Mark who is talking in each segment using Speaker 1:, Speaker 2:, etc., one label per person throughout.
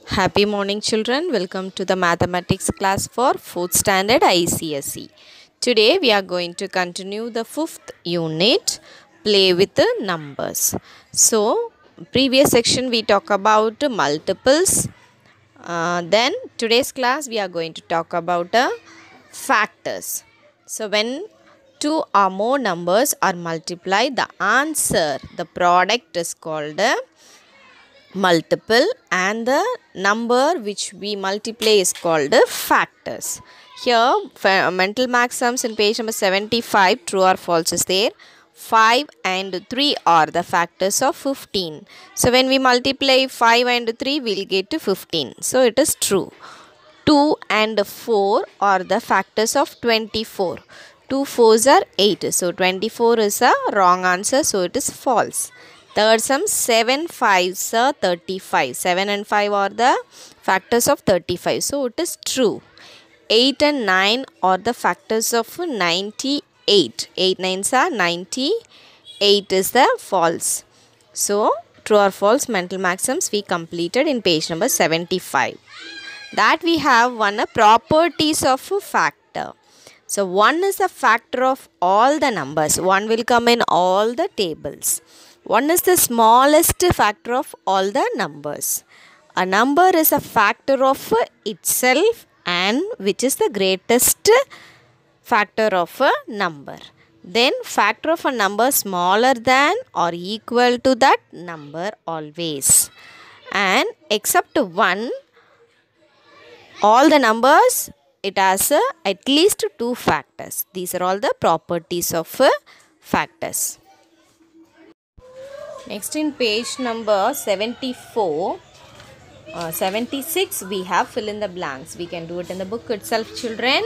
Speaker 1: Happy morning, children. Welcome to the mathematics class for 4th standard ICSE. Today we are going to continue the 5th unit, play with the numbers. So, previous section we talk about multiples. Then today's class we are going to talk about factors. So, when two or more numbers are multiplied, the answer, the product is called a multiple, and the number which we multiply is called factors. Here mental maxims in page number 75, true or false is there. 5 and 3 are the factors of 15. So when we multiply 5 and 3 we will get to 15. So it is true. 2 and 4 are the factors of 24. 2 fours are 8. So 24 is a wrong answer. So it is false. Third sum, 7 fives are 35. 7 and 5 are the factors of 35. So it is true. 8 and 9 are the factors of 98. 8 nines are 98 is the false. So true or false mental maxims we completed in page number 75. That we have one properties of a factor. So 1 is a factor of all the numbers. 1 will come in all the tables. 1 is the smallest factor of all the numbers. A number is a factor of itself and which is the greatest factor of a number. Then factor of a number smaller than or equal to that number always. And except 1, all the numbers it has at least 2 factors. These are all the properties of factors. Next in page number 74, 76 we have fill in the blanks. We can do it in the book itself, children.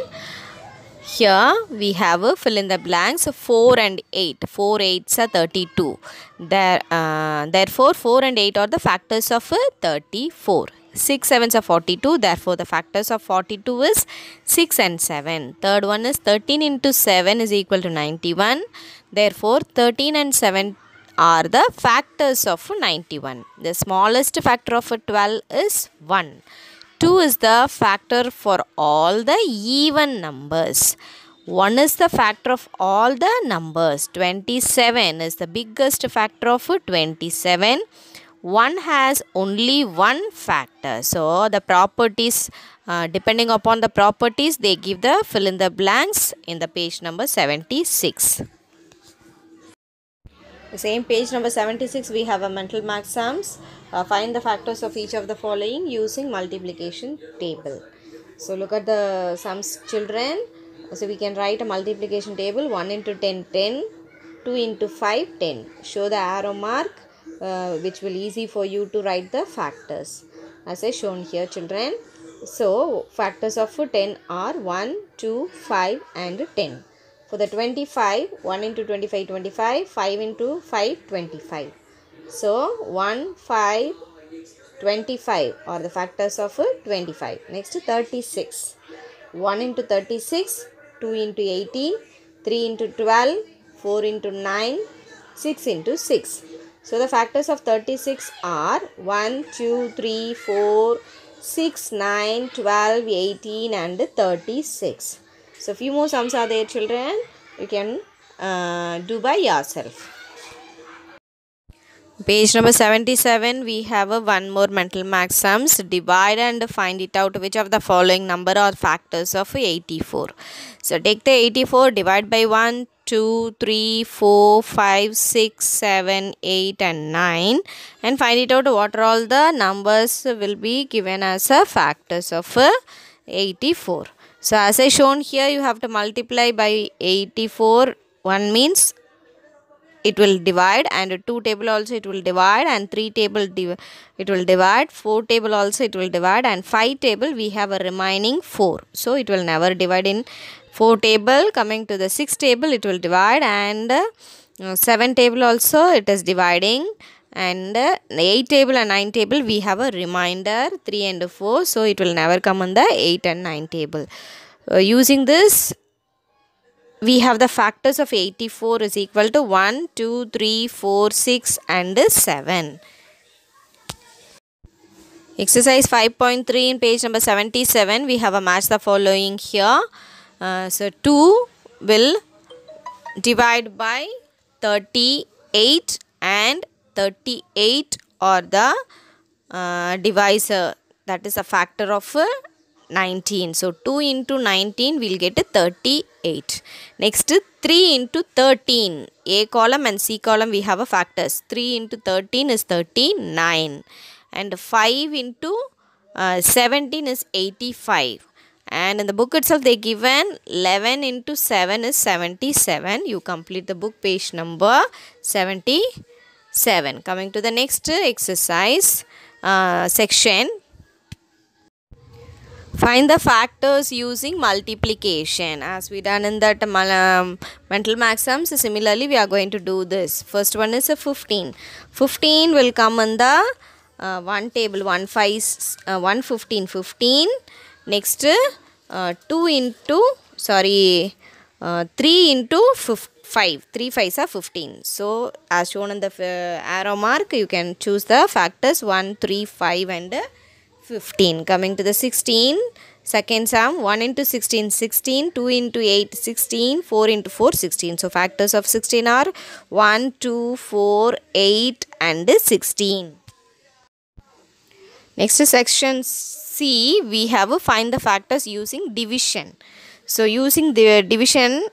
Speaker 1: Here we have a fill in the blanks 4 and 8. 4 8s are 32. Therefore 4 and 8 are the factors of 34. 6 7s are 42. Therefore the factors of 42 is 6 and 7. Third one is 13 into 7 is equal to 91. Therefore 13 and 7 are the factors of 91. The smallest factor of 12 is 1. 2 is the factor for all the even numbers. 1 is the factor of all the numbers. 27 is the biggest factor of 27. 1 has only one factor. So the properties, depending upon the properties, they give the fill in the blanks in the page number 76. The same page number 76 we have a mental maxims. Find the factors of each of the following using multiplication table. So look at the sums, children. So we can write a multiplication table. 1 into 10 10, 2 into 5 10. Show the arrow mark which will easy for you to write the factors as I shown here, children. So factors of 10 are 1, 2, 5 and 10. For the 25, 1 into 25, 25, 5 into 5, 25. So 1, 5, 25 are the factors of 25. Next 36. 1 into 36, 2 into 18, 3 into 12, 4 into 9, 6 into 6. So the factors of 36 are 1, 2, 3, 4, 6, 9, 12, 18 and 36. So few more sums are there, children. You can do by yourself. Page number 77 we have one more mental maxims. Divide and find it out which of the following number are factors of 84. So take the 84, divide by 1, 2, 3, 4, 5, 6, 7, 8 and 9 and find it out what are all the numbers will be given as factors of 84. So as I shown here, you have to multiply by 84. 1 means it will divide, and 2 table also it will divide, and 3 table it will divide, 4 table also it will divide, and 5 table we have a remaining 4. So it will never divide in 4 table. Coming to the 6 table it will divide, and 7 table also it is dividing, and 8 table and 9 table we have a remainder 3 and 4. So it will never come on the 8 and 9 table. Using this we have the factors of 84 is equal to 1, 2, 3, 4, 6 and 7. Exercise 5.3 in page number 77, we have a match the following here. So 2 will divide by 38 and 38 or the divisor, that is a factor of 19. So 2 into 19 will get 38. Next 3 into 13, A column and C column we have a factors. 3 into 13 is 39 and 5 into 17 is 85. And in the book itself they given 11 into 7 is 77. You complete the book page number 77. Coming to the next exercise section. Find the factors using multiplication. As we done in that mental maxims, similarly we are going to do this. First one is a 15. 15 will come in the one table, 1 15, 15. Next 3 into 5. 3 5s are 15. So as shown in the arrow mark, you can choose the factors 1, 3, 5 and 15. Coming to the 16, second sum, 1 into 16, 16, 2 into 8, 16, 4 into 4, 16. So factors of 16 are 1, 2, 4, 8 and 16. Next section C, we have find the factors using division. So using the division,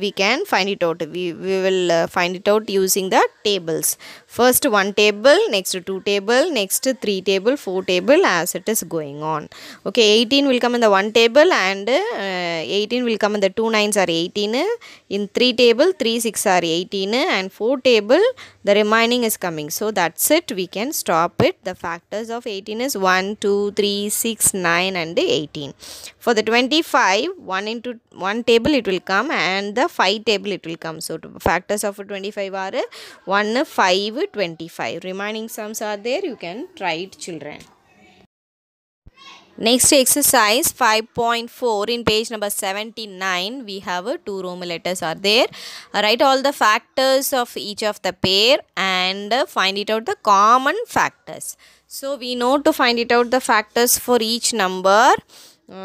Speaker 1: we can find it out. We will find it out using the tables. First 1 table, next 2 table, next 3 table, 4 table, as it is going on. Okay, 18 will come in the 1 table and 18 will come in the 2 9s are 18. In 3 table, 3 6 are 18 and 4 table, the remaining is coming. So that's it. We can stop it. The factors of 18 is 1, 2, 3, 6, 9 and 18. For the 25, 1 into 1 table it will come and the 5 table it will come. So factors of 25 are 1, 5, 25. Remaining sums are there. You can try it, children. Next exercise 5.4 in page number 79, we have 2 Roman letters are there. Write all the factors of each of the pair and find it out the common factors. So we know to find it out the factors for each number.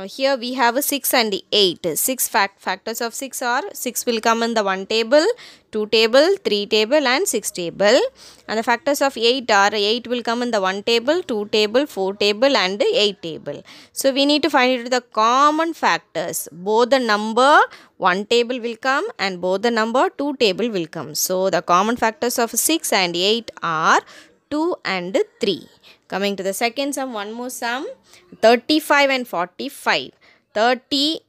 Speaker 1: Here we have a 6 and 8. 6 factors of 6 are 6 will come in the 1 table, 2 table, 3 table and 6 table. And the factors of 8 are 8 will come in the 1 table, 2 table, 4 table and 8 table. So we need to find it the common factors. Both the number 1 table will come and both the number 2 table will come. So the common factors of 6 and 8 are 2 and 3. Coming to the second sum, one more sum, 35 and 45. 30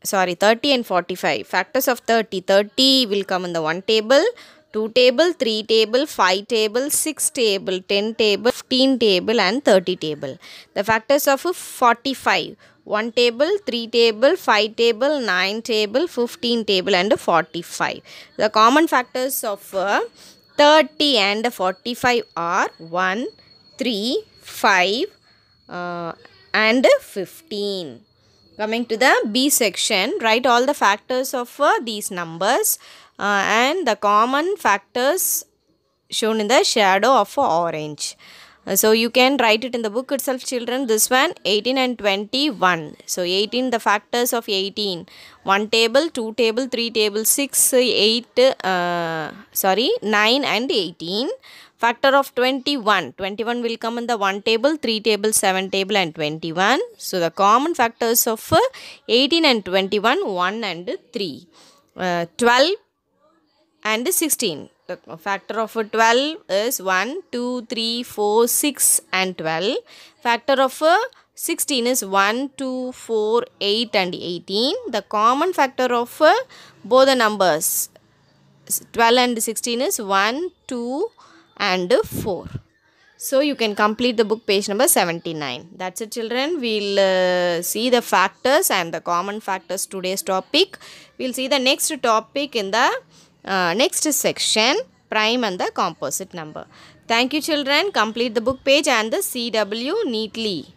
Speaker 1: and 45. Factors of 30. 30 will come in the 1 table, 2 table, 3 table, 5 table, 6 table, 10 table, 15 table and 30 table. The factors of 45. 1 table, 3 table, 5 table, 9 table, 15 table and 45. The common factors of 30 and 45 are 1, 3, 5 and 15. Coming to the B section, write all the factors of these numbers and the common factors shown in the shadow of orange. So you can write it in the book itself, children. This one 18 and 21. So 18, the factors of 18. 1 table, 2 table, 3 table, 6, 9 and 18. Factor of 21. 21 will come in the 1 table, 3 table, 7 table and 21. So the common factors of 18 and 21, 1 and 3. 12 and 16. The factor of 12 is 1, 2, 3, 4, 6 and 12. Factor of 16 is 1, 2, 4, 8 and 18. The common factor of both the numbers 12 and 16 is 1, 2 and 4. So you can complete the book page number 79. That's it, children. We'll see the factors and the common factors today's topic. We'll see the next topic in the next section, prime and the composite number. Thank you, children. Complete the book page and the CW neatly.